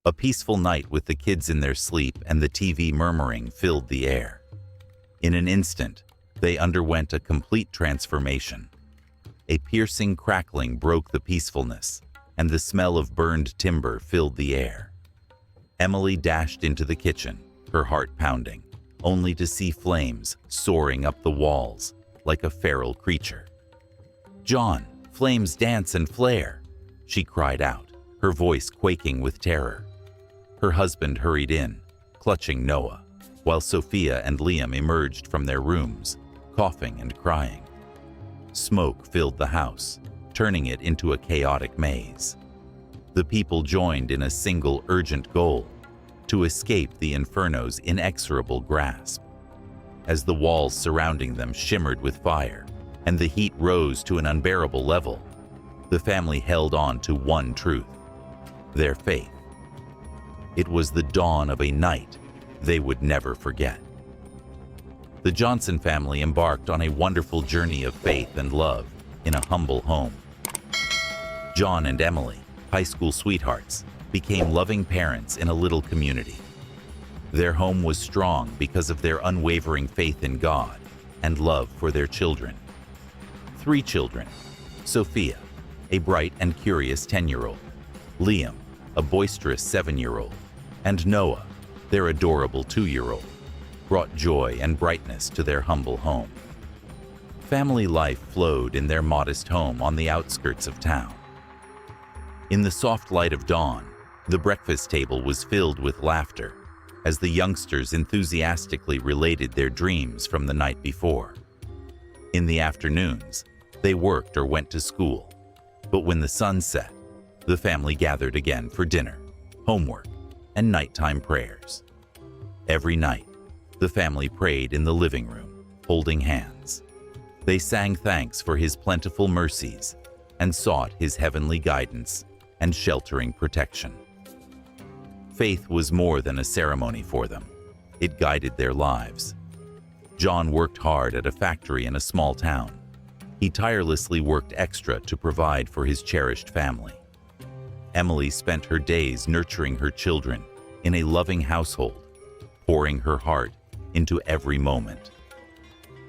A peaceful night with the kids in their sleep and the TV murmuring filled the air. In an instant, they underwent a complete transformation. A piercing crackling broke the peacefulness, and the smell of burned timber filled the air. Emily dashed into the kitchen, her heart pounding, only to see flames soaring up the walls like a feral creature. "John, flames dance and flare!" she cried out, her voice quaking with terror. Her husband hurried in, clutching Noah, while Sophia and Liam emerged from their rooms, coughing and crying. Smoke filled the house, turning it into a chaotic maze. The people joined in a single urgent goal: to escape the inferno's inexorable grasp. As the walls surrounding them shimmered with fire, and the heat rose to an unbearable level, the family held on to one truth: their faith. It was the dawn of a night they would never forget. The Johnson family embarked on a wonderful journey of faith and love in a humble home. John and Emily, high school sweethearts, became loving parents in a little community. Their home was strong because of their unwavering faith in God and love for their children. 3 children: Sophia, a bright and curious 10-year-old, Liam, a boisterous 7-year-old, and Noah, their adorable 2-year-old, brought joy and brightness to their humble home. Family life flowed in their modest home on the outskirts of town. In the soft light of dawn, the breakfast table was filled with laughter as the youngsters enthusiastically related their dreams from the night before. In the afternoons, they worked or went to school, but when the sun set, the family gathered again for dinner, homework, and nighttime prayers. Every night, the family prayed in the living room, holding hands. They sang thanks for His plentiful mercies and sought His heavenly guidance and sheltering protection. Faith was more than a ceremony for them. It guided their lives. John worked hard at a factory in a small town. He tirelessly worked extra to provide for his cherished family. Emily spent her days nurturing her children in a loving household, pouring her heart into every moment.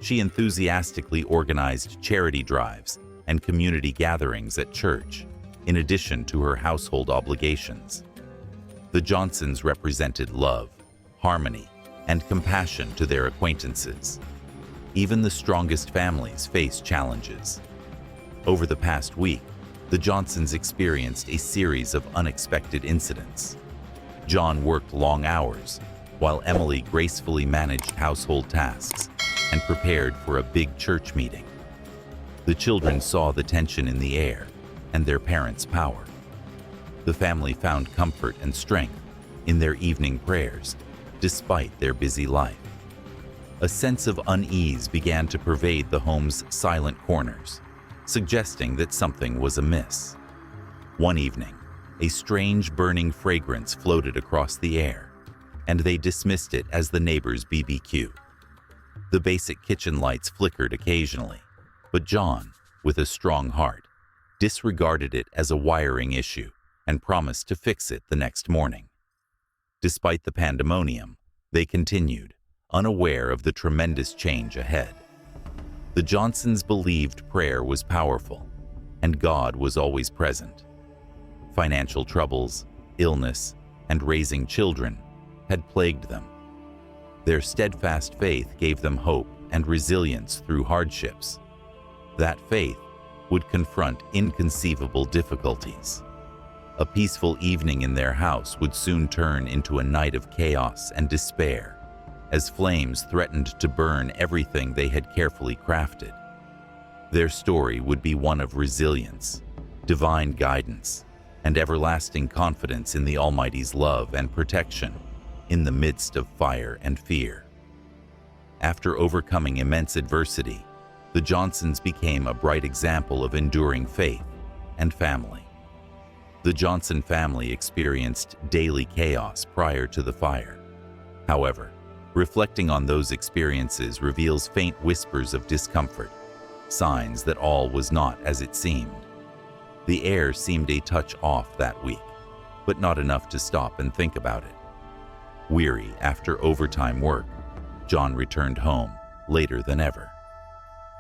She enthusiastically organized charity drives and community gatherings at church, in addition to her household obligations. The Johnsons represented love, harmony, and compassion to their acquaintances. Even the strongest families face challenges. Over the past week, the Johnsons experienced a series of unexpected incidents. John worked long hours, while Emily gracefully managed household tasks and prepared for a big church meeting. The children saw the tension in the air and their parents' power. The family found comfort and strength in their evening prayers, despite their busy life. A sense of unease began to pervade the home's silent corners, suggesting that something was amiss. One evening, a strange burning fragrance floated across the air, and they dismissed it as the neighbor's BBQ. The basic kitchen lights flickered occasionally, but John, with a strong heart, disregarded it as a wiring issue and promised to fix it the next morning. Despite the pandemonium, they continued, unaware of the tremendous change ahead. The Johnsons believed prayer was powerful, and God was always present. Financial troubles, illness, and raising children had plagued them. Their steadfast faith gave them hope and resilience through hardships. That faith would confront inconceivable difficulties. A peaceful evening in their house would soon turn into a night of chaos and despair, as flames threatened to burn everything they had carefully crafted. Their story would be one of resilience, divine guidance, and everlasting confidence in the Almighty's love and protection in the midst of fire and fear. After overcoming immense adversity, the Johnsons became a bright example of enduring faith and family. The Johnson family experienced daily chaos prior to the fire. However, reflecting on those experiences reveals faint whispers of discomfort, signs that all was not as it seemed. The air seemed a touch off that week, but not enough to stop and think about it. Weary after overtime work, John returned home later than ever.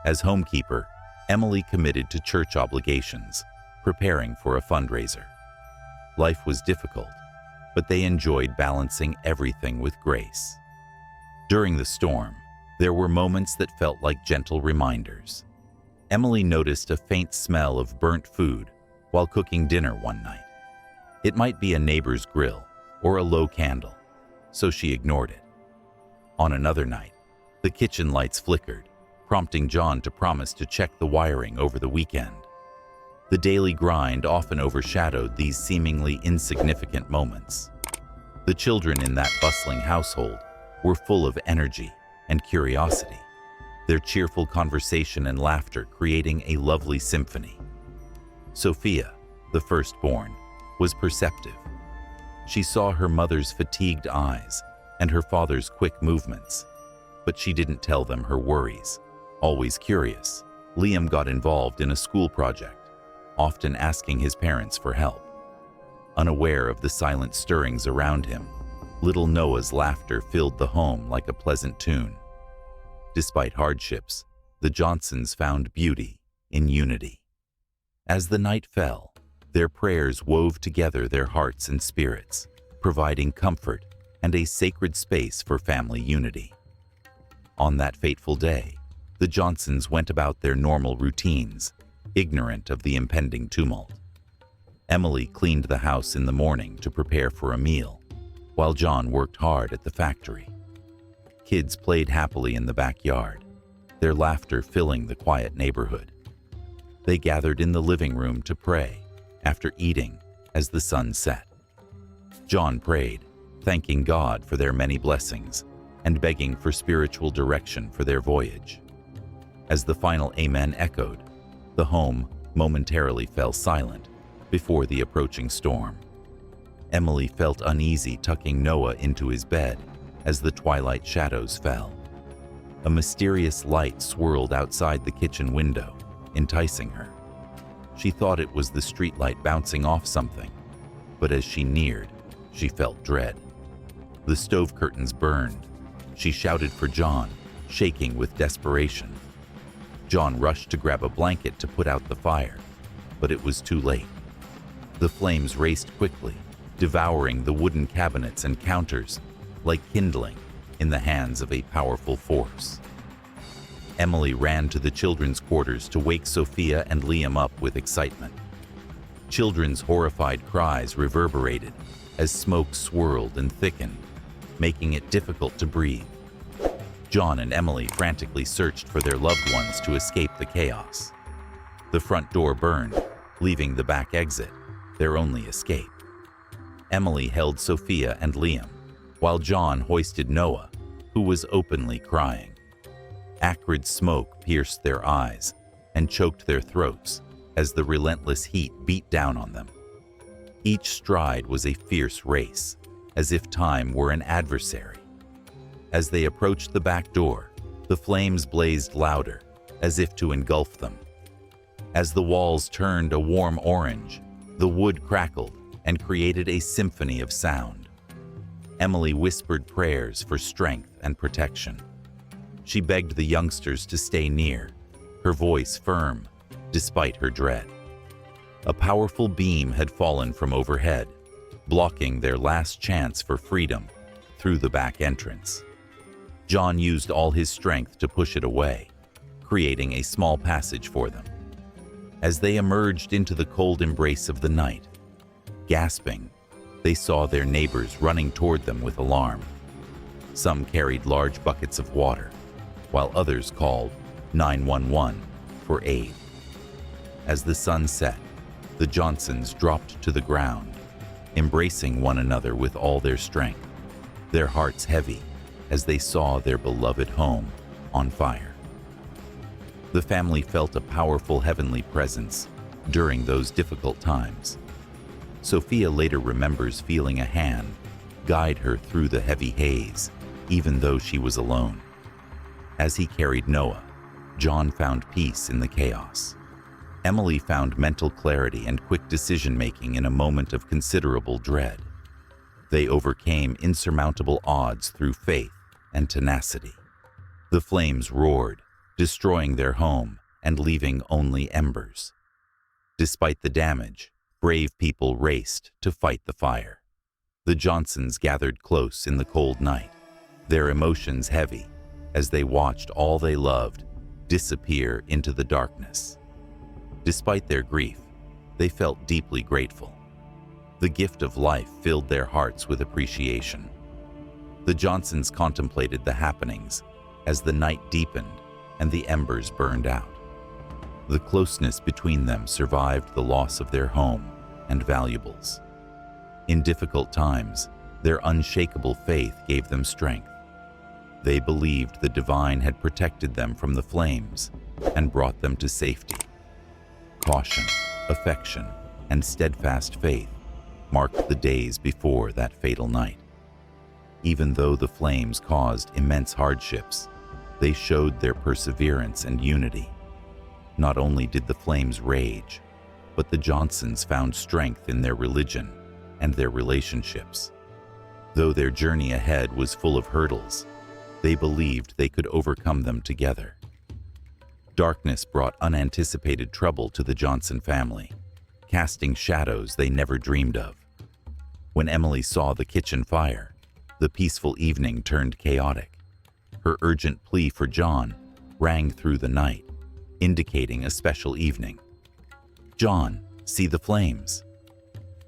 As homekeeper, Emily committed to church obligations, preparing for a fundraiser. Life was difficult, but they enjoyed balancing everything with grace. During the storm, there were moments that felt like gentle reminders. Emily noticed a faint smell of burnt food while cooking dinner one night. It might be a neighbor's grill or a low candle, so she ignored it. On another night, the kitchen lights flickered, prompting John to promise to check the wiring over the weekend. The daily grind often overshadowed these seemingly insignificant moments. The children in that bustling household were full of energy and curiosity, their cheerful conversation and laughter creating a lovely symphony. Sophia, the firstborn, was perceptive. She saw her mother's fatigued eyes and her father's quick movements, but she didn't tell them her worries. Always curious, Liam got involved in a school project, often asking his parents for help. Unaware of the silent stirrings around him, little Noah's laughter filled the home like a pleasant tune. Despite hardships, the Johnsons found beauty in unity. As the night fell, their prayers wove together their hearts and spirits, providing comfort and a sacred space for family unity. On that fateful day, the Johnsons went about their normal routines, ignorant of the impending tumult. Emily cleaned the house in the morning to prepare for a meal, while John worked hard at the factory. Kids played happily in the backyard, their laughter filling the quiet neighborhood. They gathered in the living room to pray after eating as the sun set. John prayed, thanking God for their many blessings and begging for spiritual direction for their voyage. As the final amen echoed, the home momentarily fell silent before the approaching storm. Emily felt uneasy tucking Noah into his bed as the twilight shadows fell. A mysterious light swirled outside the kitchen window, enticing her. She thought it was the streetlight bouncing off something, but as she neared, she felt dread. The stove curtains burned. She shouted for John, shaking with desperation. John rushed to grab a blanket to put out the fire, but it was too late. The flames raced quickly, devouring the wooden cabinets and counters, like kindling in the hands of a powerful force. Emily ran to the children's quarters to wake Sophia and Liam up with excitement. Children's horrified cries reverberated as smoke swirled and thickened, making it difficult to breathe. John and Emily frantically searched for their loved ones to escape the chaos. The front door burned, leaving the back exit their only escape. Emily held Sophia and Liam, while John hoisted Noah, who was openly crying. Acrid smoke pierced their eyes and choked their throats as the relentless heat beat down on them. Each stride was a fierce race, as if time were an adversary. As they approached the back door, the flames blazed louder, as if to engulf them. As the walls turned a warm orange, the wood crackled and created a symphony of sound. Emily whispered prayers for strength and protection. She begged the youngsters to stay near, her voice firm, despite her dread. A powerful beam had fallen from overhead, blocking their last chance for freedom through the back entrance. John used all his strength to push it away, creating a small passage for them. As they emerged into the cold embrace of the night, gasping, they saw their neighbors running toward them with alarm. Some carried large buckets of water, while others called 911 for aid. As the sun set, the Johnsons dropped to the ground, embracing one another with all their strength, their hearts heavy as they saw their beloved home on fire. The family felt a powerful heavenly presence during those difficult times. Sophia later remembers feeling a hand guide her through the heavy haze, even though she was alone. As he carried Noah, John found peace in the chaos. Emily found mental clarity and quick decision-making in a moment of considerable dread. They overcame insurmountable odds through faith and tenacity. The flames roared, destroying their home and leaving only embers. Despite the damage, brave people raced to fight the fire. The Johnsons gathered close in the cold night, their emotions heavy as they watched all they loved disappear into the darkness. Despite their grief, they felt deeply grateful. The gift of life filled their hearts with appreciation. The Johnsons contemplated the happenings as the night deepened and the embers burned out. The closeness between them survived the loss of their home and valuables. In difficult times, their unshakable faith gave them strength. They believed the divine had protected them from the flames and brought them to safety. Caution, affection, and steadfast faith marked the days before that fatal night. Even though the flames caused immense hardships, they showed their perseverance and unity. Not only did the flames rage, but the Johnsons found strength in their religion and their relationships. Though their journey ahead was full of hurdles, they believed they could overcome them together. Darkness brought unanticipated trouble to the Johnson family, casting shadows they never dreamed of. When Emily saw the kitchen fire, the peaceful evening turned chaotic. Her urgent plea for John rang through the night, indicating a special evening. "John, see the flames."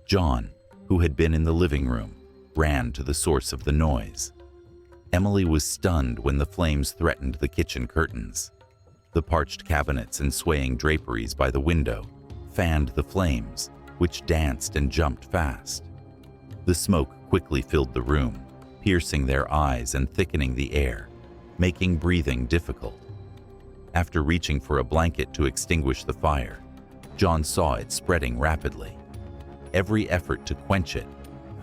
John, who had been in the living room, ran to the source of the noise. Emily was stunned when the flames threatened the kitchen curtains. The parched cabinets and swaying draperies by the window fanned the flames, which danced and jumped fast. The smoke quickly filled the room, piercing their eyes and thickening the air, making breathing difficult. After reaching for a blanket to extinguish the fire, John saw it spreading rapidly. Every effort to quench it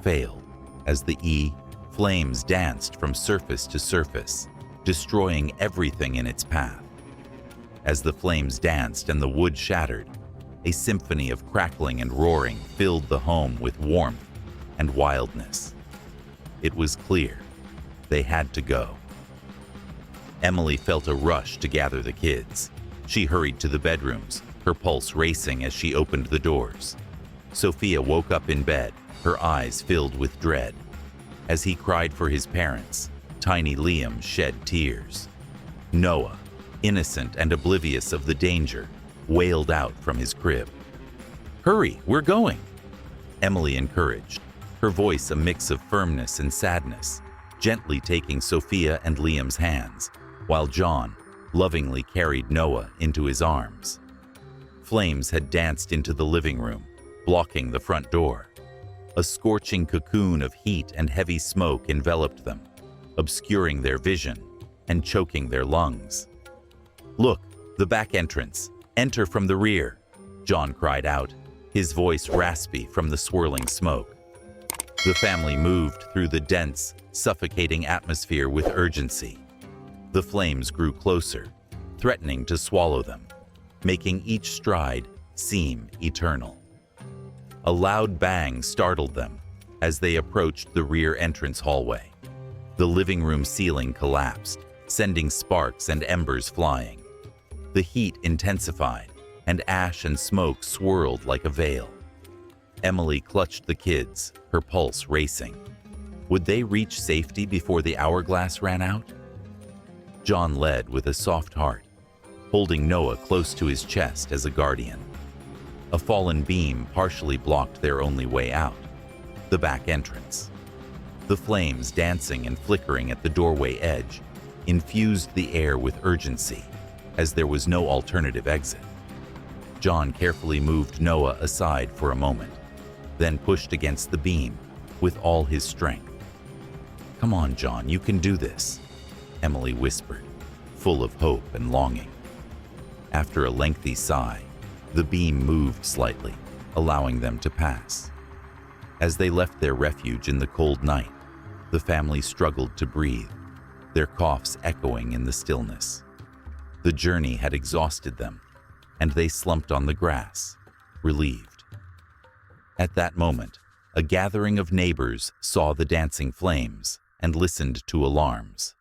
failed as the flames danced from surface to surface, destroying everything in its path. As the flames danced and the wood shattered, a symphony of crackling and roaring filled the home with warmth and wildness. It was clear they had to go. Emily felt a rush to gather the kids. She hurried to the bedrooms, her pulse racing as she opened the doors. Sophia woke up in bed, her eyes filled with dread. As he cried for his parents, tiny Liam shed tears. Noah, innocent and oblivious of the danger, wailed out from his crib. "Hurry, we're going!" Emily encouraged, her voice a mix of firmness and sadness, gently taking Sophia and Liam's hands, while John lovingly carried Noah into his arms. Flames had danced into the living room, blocking the front door. A scorching cocoon of heat and heavy smoke enveloped them, obscuring their vision and choking their lungs. "Look, the back entrance. Enter from the rear," John cried out, his voice raspy from the swirling smoke. The family moved through the dense, suffocating atmosphere with urgency. The flames grew closer, threatening to swallow them, making each stride seem eternal. A loud bang startled them as they approached the rear entrance hallway. The living room ceiling collapsed, sending sparks and embers flying. The heat intensified, and ash and smoke swirled like a veil. Emily clutched the kids, her pulse racing. Would they reach safety before the hourglass ran out? John led with a soft heart, holding Noah close to his chest as a guardian. A fallen beam partially blocked their only way out, the back entrance. The flames dancing and flickering at the doorway edge infused the air with urgency, as there was no alternative exit. John carefully moved Noah aside for a moment, then pushed against the beam with all his strength. "Come on, John, you can do this," Emily whispered, full of hope and longing. After a lengthy sigh, the beam moved slightly, allowing them to pass. As they left their refuge in the cold night, the family struggled to breathe, their coughs echoing in the stillness. The journey had exhausted them, and they slumped on the grass, relieved. At that moment, a gathering of neighbors saw the dancing flames and listened to alarms.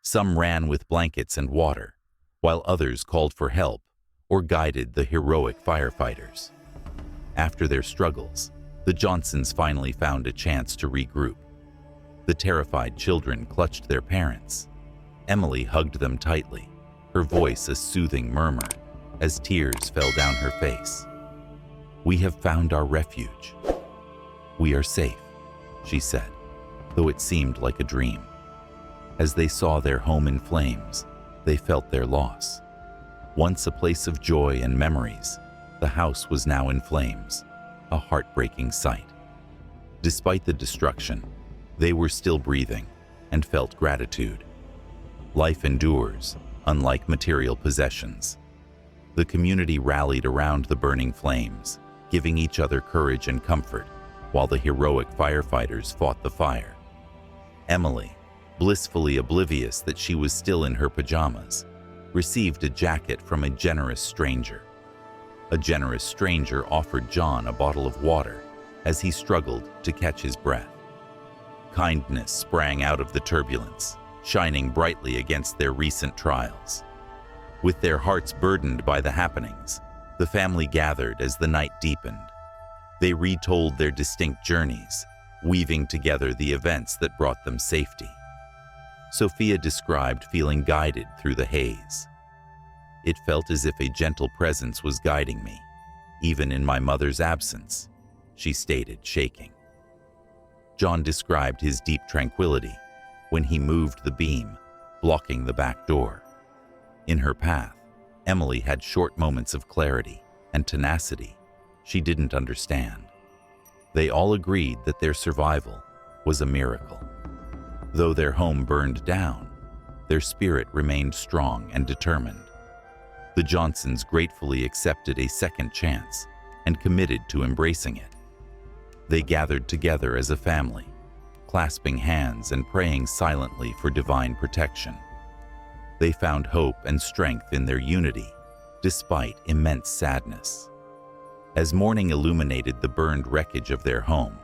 Some ran with blankets and water, while others called for help or guided the heroic firefighters. After their struggles, the Johnsons finally found a chance to regroup. The terrified children clutched their parents. Emily hugged them tightly, her voice a soothing murmur, as tears fell down her face. "We have found our refuge. We are safe," she said, though it seemed like a dream. As they saw their home in flames, they felt their loss. Once a place of joy and memories, the house was now in flames, a heartbreaking sight. Despite the destruction, they were still breathing and felt gratitude. Life endures, unlike material possessions. The community rallied around the burning flames, giving each other courage and comfort, while the heroic firefighters fought the fire. Emily, blissfully oblivious that she was still in her pajamas, received a jacket from a generous stranger. A generous stranger offered John a bottle of water as he struggled to catch his breath. Kindness sprang out of the turbulence, shining brightly against their recent trials. With their hearts burdened by the happenings, the family gathered as the night deepened. They retold their distinct journeys, weaving together the events that brought them safety. Sophia described feeling guided through the haze. "It felt as if a gentle presence was guiding me, even in my mother's absence," she stated, shaking. John described his deep tranquility when he moved the beam, blocking the back door. In her path, Emily had short moments of clarity and tenacity she didn't understand. They all agreed that their survival was a miracle. Though their home burned down, their spirit remained strong and determined. The Johnsons gratefully accepted a second chance and committed to embracing it. They gathered together as a family, clasping hands and praying silently for divine protection. They found hope and strength in their unity, despite immense sadness. As morning illuminated the burned wreckage of their home,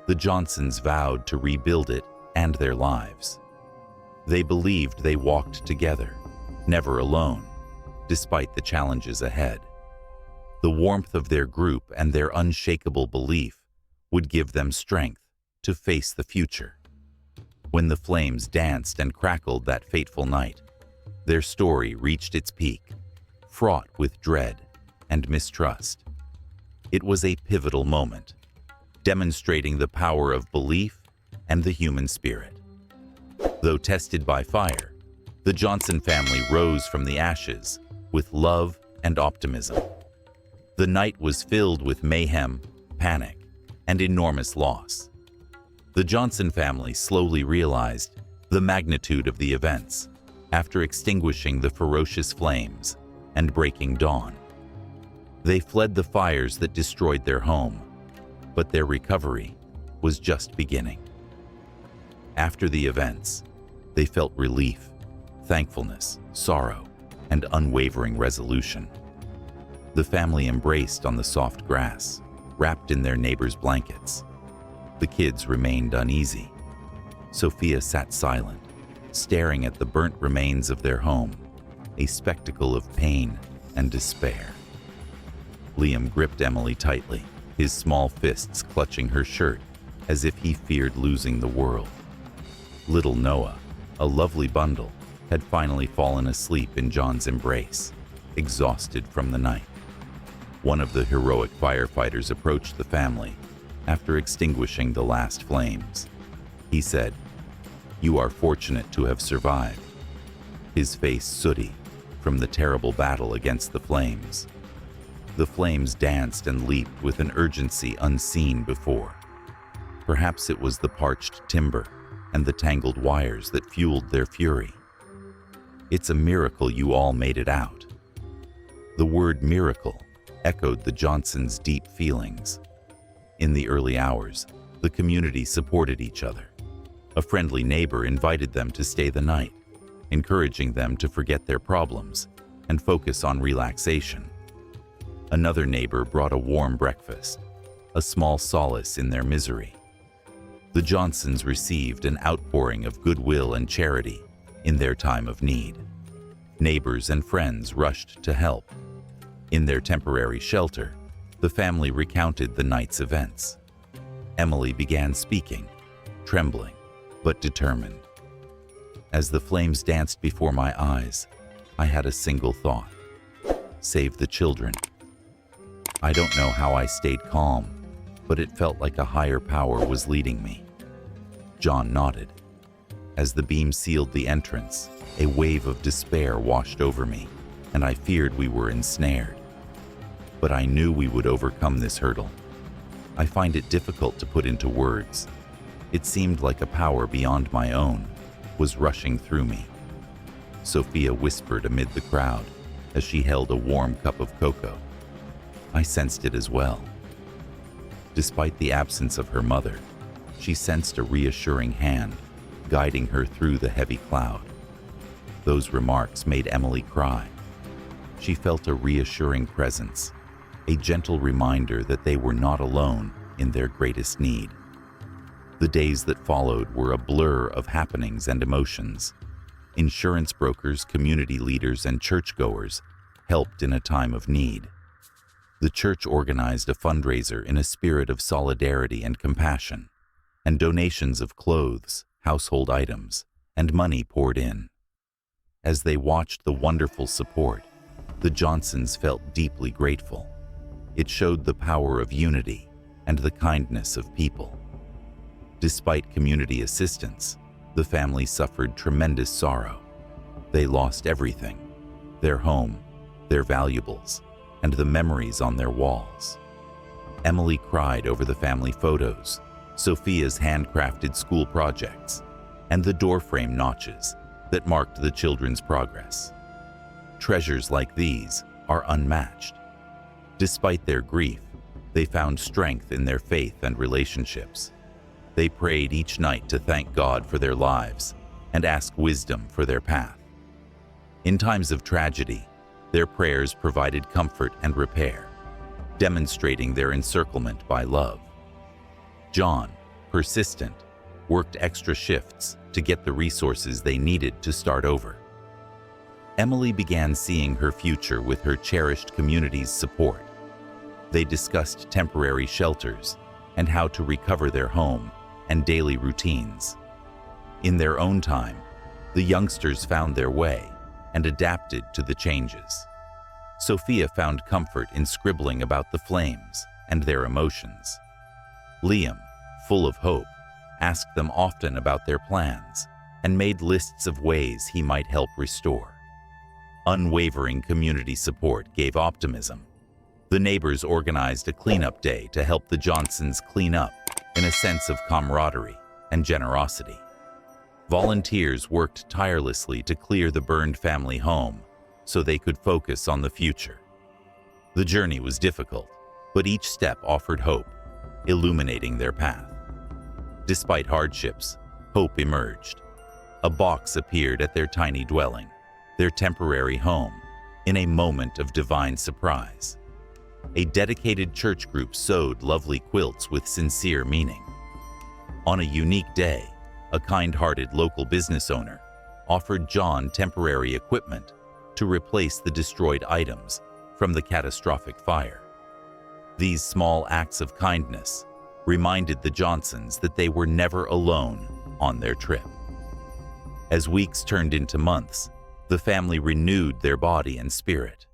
the Johnsons vowed to rebuild it and their lives. They believed they walked together, never alone, despite the challenges ahead. The warmth of their group and their unshakable belief would give them strength to face the future. When the flames danced and crackled that fateful night, their story reached its peak, fraught with dread and mistrust. It was a pivotal moment, demonstrating the power of belief and the human spirit. Though tested by fire, the Johnson family rose from the ashes with love and optimism. The night was filled with mayhem, panic, and enormous loss. The Johnson family slowly realized the magnitude of the events after extinguishing the ferocious flames and breaking dawn. They fled the fires that destroyed their home, but their recovery was just beginning. After the events, they felt relief, thankfulness, sorrow, and unwavering resolution. The family embraced on the soft grass, wrapped in their neighbors' blankets. The kids remained uneasy. Sophia sat silent, staring at the burnt remains of their home, a spectacle of pain and despair. Liam gripped Emily tightly, his small fists clutching her shirt as if he feared losing the world. Little Noah, a lovely bundle, had finally fallen asleep in John's embrace, exhausted from the night. One of the heroic firefighters approached the family after extinguishing the last flames. He said, "You are fortunate to have survived." His face sooty from the terrible battle against the flames. The flames danced and leaped with an urgency unseen before. Perhaps it was the parched timber and the tangled wires that fueled their fury. "It's a miracle you all made it out." The word miracle echoed the Johnsons' deep feelings. In the early hours, the community supported each other. A friendly neighbor invited them to stay the night, encouraging them to forget their problems and focus on relaxation. Another neighbor brought a warm breakfast, a small solace in their misery. The Johnsons received an outpouring of goodwill and charity in their time of need. Neighbors and friends rushed to help. In their temporary shelter, the family recounted the night's events. Emily began speaking, trembling but determined. As the flames danced before my eyes, I had a single thought: save the children. I don't know how I stayed calm, but it felt like a higher power was leading me. John nodded. As the beam sealed the entrance, a wave of despair washed over me, and I feared we were ensnared. But I knew we would overcome this hurdle. I find it difficult to put into words. It seemed like a power beyond my own was rushing through me. Sophia whispered amid the crowd as she held a warm cup of cocoa. I sensed it as well. Despite the absence of her mother, she sensed a reassuring hand guiding her through the heavy cloud. Those remarks made Emily cry. She felt a reassuring presence, a gentle reminder that they were not alone in their greatest need. The days that followed were a blur of happenings and emotions. Insurance brokers, community leaders, and churchgoers helped in a time of need. The church organized a fundraiser in a spirit of solidarity and compassion, and donations of clothes, household items, and money poured in. As they watched the wonderful support, the Johnsons felt deeply grateful. It showed the power of unity and the kindness of people. Despite community assistance, the family suffered tremendous sorrow. They lost everything: their home, their valuables, and the memories on their walls. Emily cried over the family photos, Sophia's handcrafted school projects, and the doorframe notches that marked the children's progress. Treasures like these are unmatched. Despite their grief, they found strength in their faith and relationships. They prayed each night to thank God for their lives and ask wisdom for their path. In times of tragedy, their prayers provided comfort and repair, demonstrating their encirclement by love. John, persistent, worked extra shifts to get the resources they needed to start over. Emily began seeing her future with her cherished community's support. They discussed temporary shelters and how to recover their home and daily routines. In their own time, the youngsters found their way and adapted to the changes. Sophia found comfort in scribbling about the flames and their emotions. Liam, full of hope, asked them often about their plans and made lists of ways he might help restore. Unwavering community support gave optimism. The neighbors organized a cleanup day to help the Johnsons clean up in a sense of camaraderie and generosity. Volunteers worked tirelessly to clear the burned family home so they could focus on the future. The journey was difficult, but each step offered hope, illuminating their path. Despite hardships, hope emerged. A box appeared at their tiny dwelling, their temporary home, in a moment of divine surprise. A dedicated church group sewed lovely quilts with sincere meaning. On a unique day, a kind-hearted local business owner offered John temporary equipment to replace the destroyed items from the catastrophic fire. These small acts of kindness reminded the Johnsons that they were never alone on their trip. As weeks turned into months, the family renewed their body and spirit.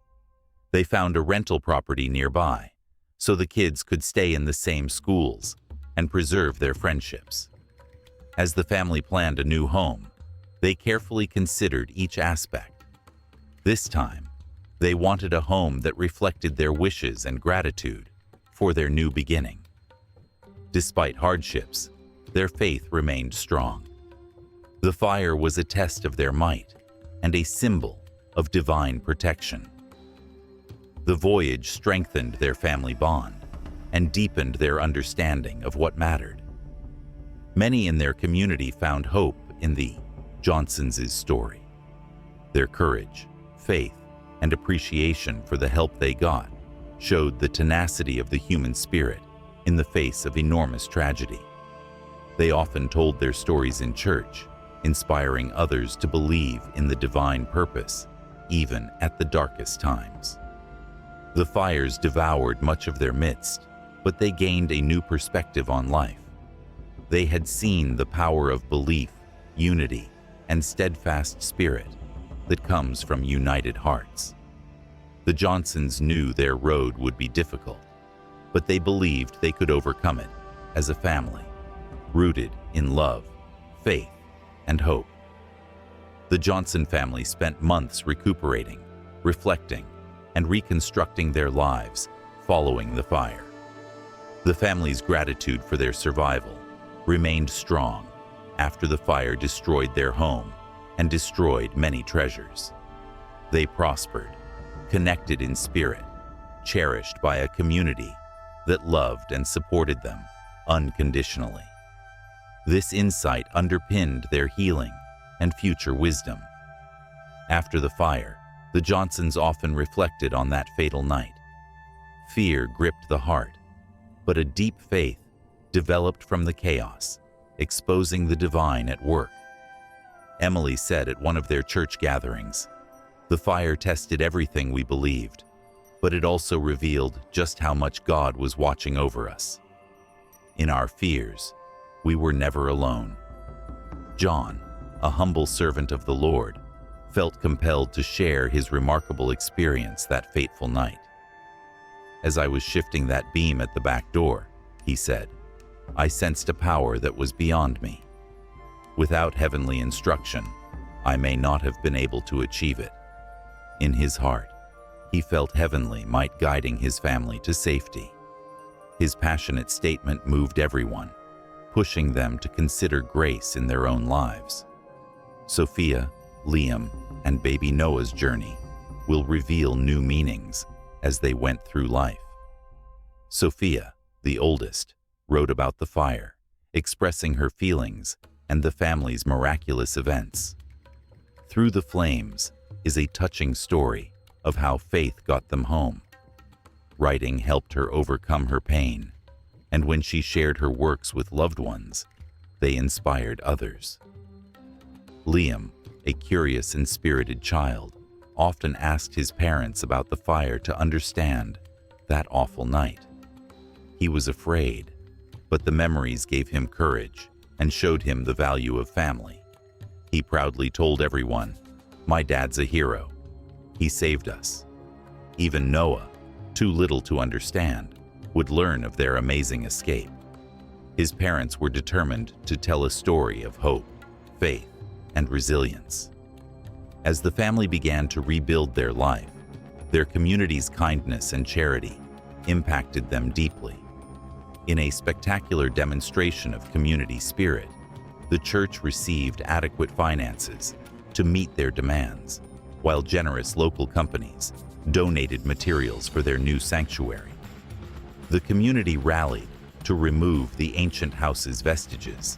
They found a rental property nearby, so the kids could stay in the same schools and preserve their friendships. As the family planned a new home, they carefully considered each aspect. This time, they wanted a home that reflected their wishes and gratitude for their new beginning. Despite hardships, their faith remained strong. The fire was a test of their might and a symbol of divine protection. The voyage strengthened their family bond and deepened their understanding of what mattered. Many in their community found hope in the Johnsons' story. Their courage, faith, and appreciation for the help they got showed the tenacity of the human spirit in the face of enormous tragedy. They often told their stories in church, inspiring others to believe in the divine purpose, even at the darkest times. The fires devoured much of their midst, but they gained a new perspective on life. They had seen the power of belief, unity, and steadfast spirit that comes from united hearts. The Johnsons knew their road would be difficult, but they believed they could overcome it as a family, rooted in love, faith, and hope. The Johnson family spent months recuperating, reflecting, and reconstructing their lives following the fire. The family's gratitude for their survival remained strong after the fire destroyed their home and destroyed many treasures. They prospered, connected in spirit, cherished by a community that loved and supported them unconditionally. This insight underpinned their healing and future wisdom. After the fire, the Johnsons often reflected on that fatal night. Fear gripped the heart, but a deep faith developed from the chaos, exposing the divine at work. Emily said at one of their church gatherings, "The fire tested everything we believed, but it also revealed just how much God was watching over us. In our fears, we were never alone." John, a humble servant of the Lord, felt compelled to share his remarkable experience that fateful night. "As I was shifting that beam at the back door," he said, "I sensed a power that was beyond me. Without heavenly instruction, I may not have been able to achieve it." In his heart, he felt heavenly might guiding his family to safety. His passionate statement moved everyone, pushing them to consider grace in their own lives. Sophia, Liam, and baby Noah's journey will reveal new meanings as they went through life. Sophia, the oldest, wrote about the fire, expressing her feelings and the family's miraculous events. Through the Flames is a touching story of how faith got them home. Writing helped her overcome her pain, and when she shared her works with loved ones, they inspired others. Liam, a curious and spirited child, often asked his parents about the fire to understand that awful night. He was afraid, but the memories gave him courage and showed him the value of family. He proudly told everyone, "My dad's a hero. He saved us." Even Noah, too little to understand, would learn of their amazing escape. His parents were determined to tell a story of hope, faith, and resilience. As the family began to rebuild their life, their community's kindness and charity impacted them deeply. In a spectacular demonstration of community spirit, the church received adequate finances to meet their demands, while generous local companies donated materials for their new sanctuary. The community rallied to remove the ancient house's vestiges.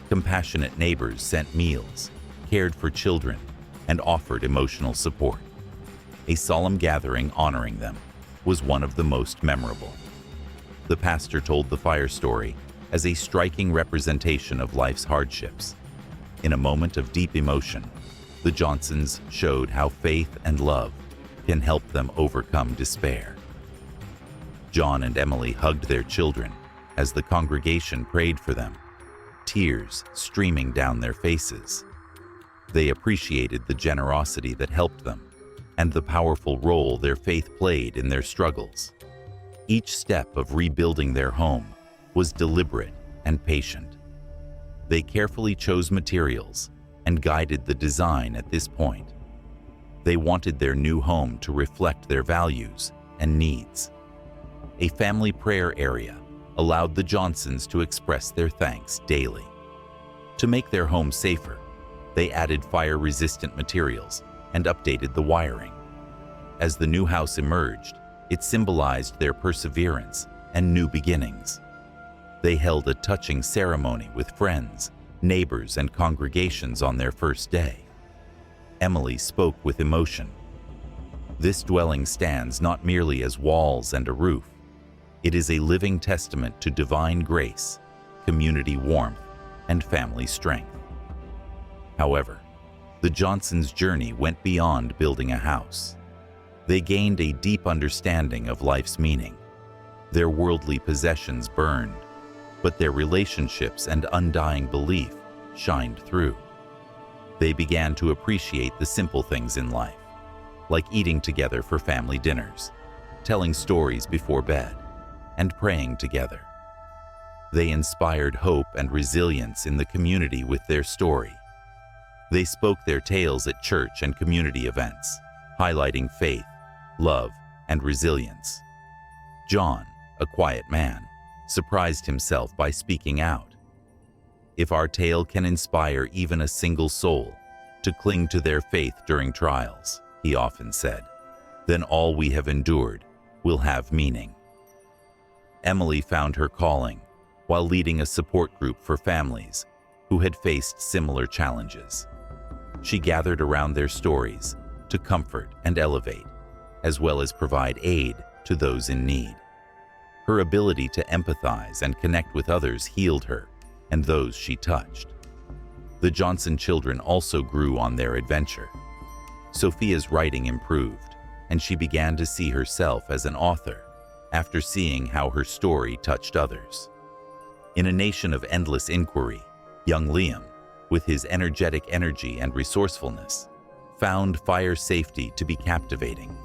Compassionate neighbors sent meals, cared for children, and offered emotional support. A solemn gathering honoring them was one of the most memorable. The pastor told the fire story as a striking representation of life's hardships. In a moment of deep emotion, the Johnsons showed how faith and love can help them overcome despair. John and Emily hugged their children as the congregation prayed for them, tears streaming down their faces. They appreciated the generosity that helped them and the powerful role their faith played in their struggles. Each step of rebuilding their home was deliberate and patient. They carefully chose materials and guided the design at this point. They wanted their new home to reflect their values and needs. A family prayer area allowed the Johnsons to express their thanks daily. To make their home safer, they added fire-resistant materials and updated the wiring. As the new house emerged, it symbolized their perseverance and new beginnings. They held a touching ceremony with friends, neighbors, and congregations on their first day. Emily spoke with emotion. This dwelling stands not merely as walls and a roof. It is a living testament to divine grace, community warmth, and family strength. However, the Johnsons' journey went beyond building a house. They gained a deep understanding of life's meaning. Their worldly possessions burned, but their relationships and undying belief shined through. They began to appreciate the simple things in life, like eating together for family dinners, telling stories before bed, and praying together. They inspired hope and resilience in the community with their story. They spoke their tales at church and community events, highlighting faith, love, and resilience. John, a quiet man, surprised himself by speaking out. If our tale can inspire even a single soul to cling to their faith during trials, he often said, then all we have endured will have meaning. Emily found her calling while leading a support group for families who had faced similar challenges. She gathered around their stories to comfort and elevate, as well as provide aid to those in need. Her ability to empathize and connect with others healed her and those she touched. The Johnson children also grew on their adventure. Sophia's writing improved, and she began to see herself as an author after seeing how her story touched others. In a nation of endless inquiry, young Liam, with his energetic energy and resourcefulness, found fire safety to be captivating.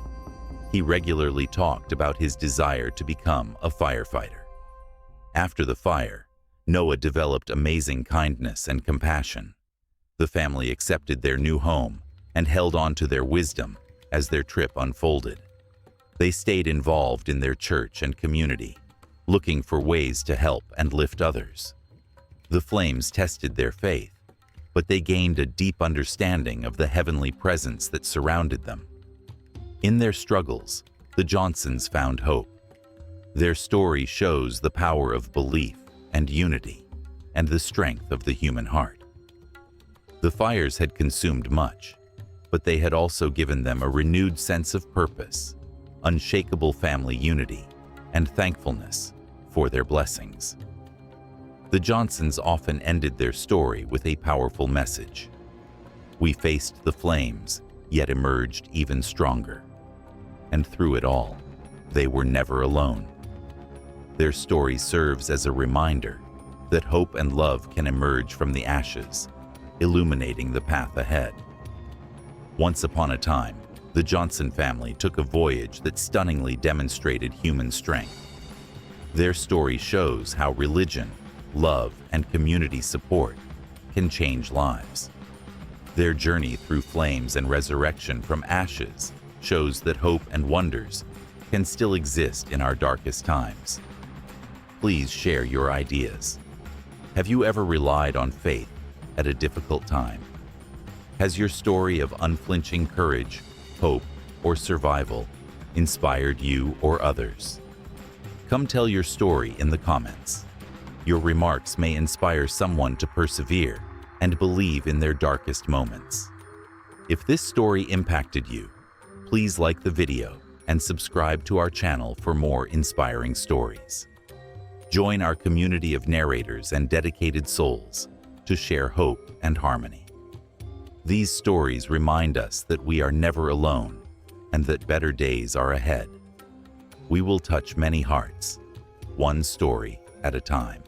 He regularly talked about his desire to become a firefighter. After the fire, Noah developed amazing kindness and compassion. The family accepted their new home and held on to their wisdom as their trip unfolded. They stayed involved in their church and community, looking for ways to help and lift others. The flames tested their faith, but they gained a deep understanding of the heavenly presence that surrounded them. In their struggles, the Johnsons found hope. Their story shows the power of belief and unity, and the strength of the human heart. The fires had consumed much, but they had also given them a renewed sense of purpose, unshakable family unity, and thankfulness for their blessings. The Johnsons often ended their story with a powerful message. We faced the flames, yet emerged even stronger. And through it all, they were never alone. Their story serves as a reminder that hope and love can emerge from the ashes, illuminating the path ahead. Once upon a time, the Johnson family took a voyage that stunningly demonstrated human strength. Their story shows how religion, love, and community support can change lives. Their journey through flames and resurrection from ashes shows that hope and wonders can still exist in our darkest times. Please share your ideas. Have you ever relied on faith at a difficult time? Has your story of unflinching courage, hope, or survival inspired you or others? Come tell your story in the comments. Your remarks may inspire someone to persevere and believe in their darkest moments. If this story impacted you, please like the video and subscribe to our channel for more inspiring stories. Join our community of narrators and dedicated souls to share hope and harmony. These stories remind us that we are never alone and that better days are ahead. We will touch many hearts, one story at a time.